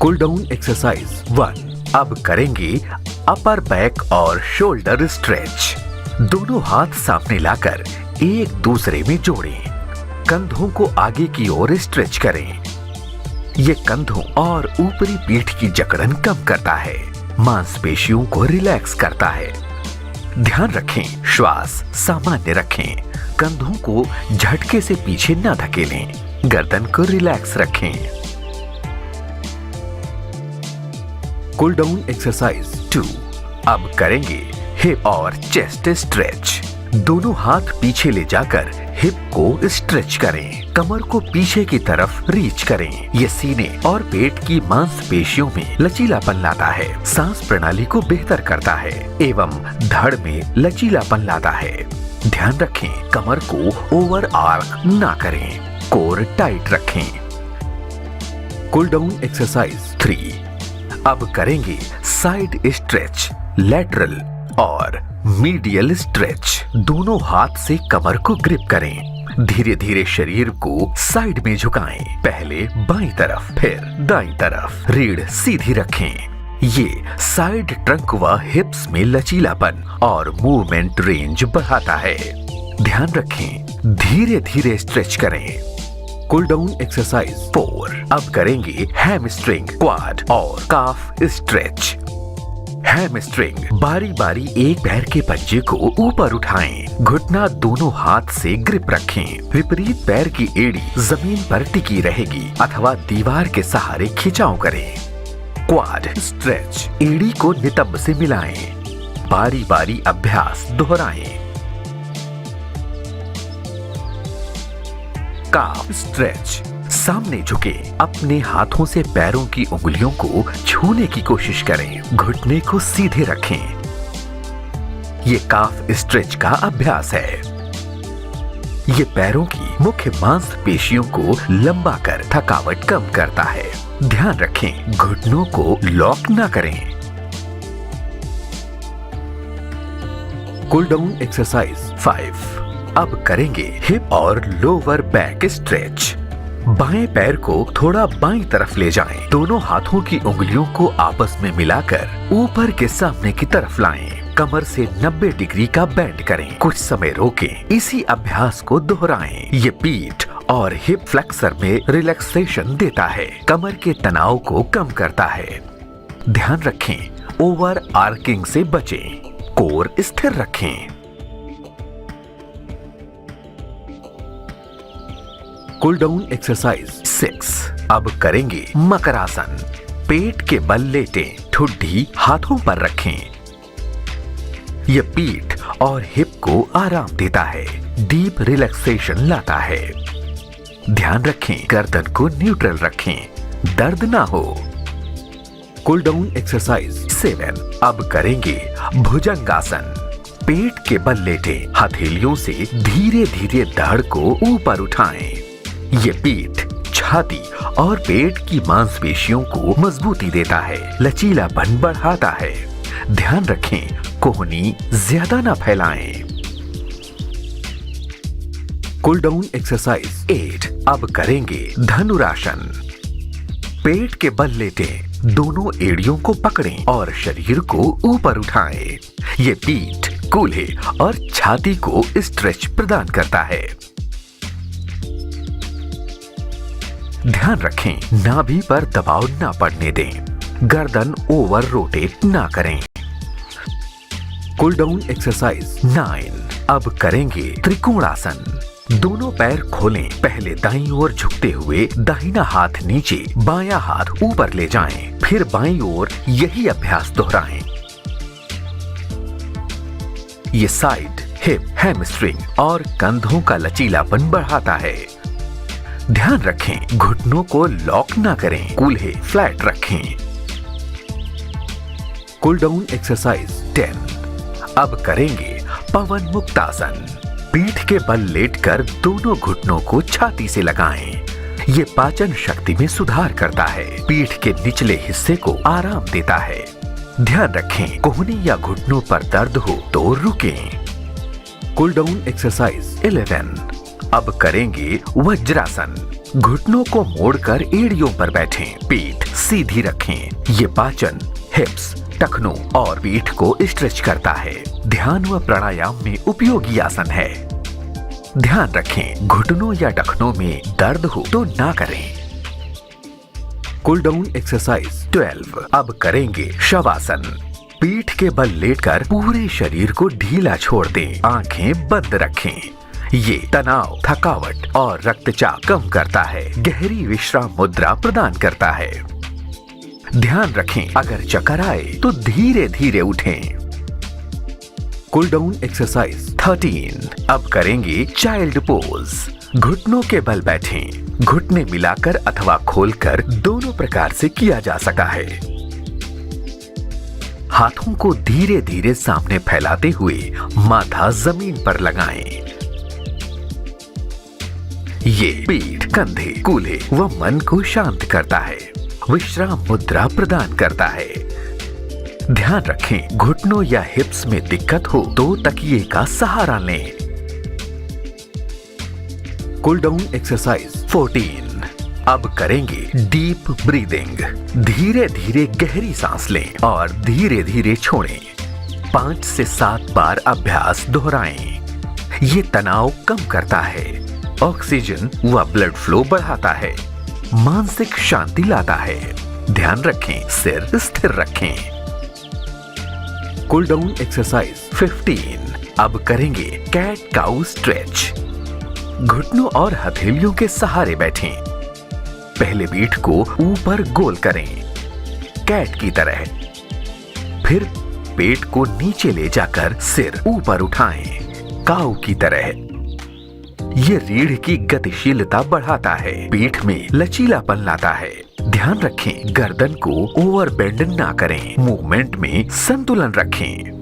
Cool down exercise 1। अब करेंगे upper back और शोल्डर स्ट्रेच। दोनों हाथ सामने लाकर एक दूसरे में जोड़ें। कंधों को आगे की ओर स्ट्रेच करें। ये कंधों और ऊपरी पीठ की जकड़न कम करता है, मांसपेशियों को रिलैक्स करता है। ध्यान रखें, श्वास सामान्य रखें। कंधों को झटके से पीछे न धकेलें। गर्दन को रिलैक्स रखें। Cool down exercise 2। अब करेंगे हिप और चेस्ट स्ट्रेच। दोनों हाथ पीछे ले जाकर हिप को स्ट्रेच करें। कमर को पीछे की तरफ रीच करें। ये सीने और पेट की मांसपेशियों में लचीलापन लाता है, सांस प्रणाली को बेहतर करता है एवं धड़ में लचीलापन लाता है। ध्यान रखें, कमर को ओवर आर्क ना करें, कोर टाइट रखें। Cool down exercise 3। अब करेंगे साइड स्ट्रेच, लेटरल और मीडियल स्ट्रेच। दोनों हाथ से कमर को ग्रिप करें। धीरे धीरे शरीर को साइड में झुकाएं। पहले बाईं तरफ, फिर दाईं तरफ। रीढ़ सीधी रखें। ये साइड ट्रंक व हिप्स में लचीलापन और मूवमेंट रेंज बढ़ाता है। ध्यान रखें, धीरे धीरे स्ट्रेच करें। Cool down exercise 4। अब करेंगे हैमस्ट्रिंग, क्वाड और काफ स्ट्रेच। हैमस्ट्रिंग, बारी बारी एक पैर के पंजे को ऊपर उठाएं। घुटना दोनों हाथ से ग्रिप रखें। विपरीत पैर की एड़ी जमीन पर टिकी रहेगी अथवा दीवार के सहारे खिंचाव करें। क्वाड स्ट्रेच, एड़ी को नितंब से मिलाएं। बारी बारी अभ्यास दोहराएं। काफ स्ट्रेच, सामने झुके, अपने हाथों से पैरों की उंगलियों को छूने की कोशिश करें। घुटने को सीधे रखें। ये काफ स्ट्रेच का अभ्यास है। ये पैरों की मुख्य मांसपेशियों को लंबा कर थकावट कम करता है। ध्यान रखें, घुटनों को लॉक ना करें। Cool down exercise 5। अब करेंगे हिप और लोअर बैक स्ट्रेच। बाएं पैर को थोड़ा बाईं तरफ ले जाएं। दोनों हाथों की उंगलियों को आपस में मिलाकर ऊपर के सामने की तरफ लाएं। कमर से 90 डिग्री का बेंड करें। कुछ समय रोकें। इसी अभ्यास को दोहराएं। ये पीठ और हिप फ्लेक्सर में रिलैक्सेशन देता है, कमर के तनाव को कम करता है। ध्यान रखें, ओवर आर्किंग से बचें। कोर स्थिर रखें। Cool down exercise 6। अब करेंगे मकरासन। पेट के बल लेटें, ठुड्डी हाथों पर रखें। यह पीठ और हिप को आराम देता है, डीप रिलैक्सेशन लाता है। ध्यान रखें, गर्दन को न्यूट्रल रखें, दर्द ना हो। Cool down exercise 7। अब करेंगे भुजंगासन। पेट के बल लेटें, हथेलियों से धीरे धीरे धड़ को ऊपर उठाएं। ये पीठ, छाती और पेट की मांसपेशियों को मजबूती देता है, लचीलापन बढ़ाता है। ध्यान रखें, कोहनी ज्यादा ना फैलाएं। Cool down exercise 8। अब करेंगे धनुरासन। पेट के बल लेटें, दोनों एड़ियों को पकड़ें और शरीर को ऊपर उठाएं। ये पीठ, कूल्हे और छाती को स्ट्रेच प्रदान करता है। ध्यान रखें, नाभि पर दबाव ना पड़ने दें। गर्दन ओवर रोटेट ना करें। Cool down exercise 9। अब करेंगे त्रिकोणासन। दोनों पैर खोलें। पहले दाईं ओर झुकते हुए दाहिना हाथ नीचे, बायां हाथ ऊपर ले जाएं, फिर बाईं ओर यही अभ्यास दोहराएं। ये साइड, हिप, हैमस्ट्रिंग और कंधों का लचीलापन बढ़ाता है। ध्यान रखें, घुटनों को लॉक ना करें, कूल्हे फ्लैट रखें। Cool down exercise 10। अब करेंगे पवन मुक्तासन। पीठ के बल लेटकर दोनों घुटनों को छाती से लगाएं। ये पाचन शक्ति में सुधार करता है, पीठ के निचले हिस्से को आराम देता है। ध्यान रखें, कोहनी या घुटनों पर दर्द हो तो रुकें। Cool down exercise 11। अब करेंगे वज्रासन। घुटनों को मोड़कर एड़ियों पर बैठें। पीठ सीधी रखें। ये पाचन, हिप्स, टखनों और पीठ को स्ट्रेच करता है। ध्यान व प्राणायाम में उपयोगी आसन है। ध्यान रखें, घुटनों या टखनों में दर्द हो तो ना करें। Cool down exercise 12। अब करेंगे शवासन। पीठ के बल लेटकर पूरे शरीर को ढीला छोड़ दें। आंखें बंद रखें। ये तनाव, थकावट और रक्तचाप कम करता है। गहरी विश्राम मुद्रा प्रदान करता है। ध्यान रखें, अगर चक्कर आए तो धीरे धीरे उठें। Cool down exercise 13। अब करेंगे चाइल्ड पोज। घुटनों के बल बैठें। घुटने मिलाकर अथवा खोलकर दोनों प्रकार से किया जा सकता है। हाथों को धीरे धीरे सामने फैलाते हुए माथा जमीन पर लगाएं। ये पीठ, कंधे, कूल्हे व मन को शांत करता है। विश्राम मुद्रा प्रदान करता है। ध्यान रखें, घुटनों या हिप्स में दिक्कत हो तो तकिए का सहारा लें। Cool down exercise 14। अब करेंगे डीप ब्रीदिंग। धीरे धीरे गहरी सांस लें और धीरे धीरे छोड़ें। 5 से 7 बार अभ्यास दोहराएं। ये तनाव कम करता है, ऑक्सीजन व ब्लड फ्लो बढ़ाता है, मानसिक शांति लाता है। ध्यान रखें, सिर स्थिर रखें। Cool down exercise 15। अब करेंगे कैट काउ स्ट्रेच। घुटनों और हथेलियों के सहारे बैठें। पहले पीठ को ऊपर गोल करें, कैट की तरह। फिर पेट को नीचे ले जाकर सिर ऊपर उठाएं, काऊ की तरह। ये रीढ़ की गतिशीलता बढ़ाता है, पीठ में लचीलापन लाता है। ध्यान रखें, गर्दन को ओवर बेंड ना करें, मूवमेंट में संतुलन रखें।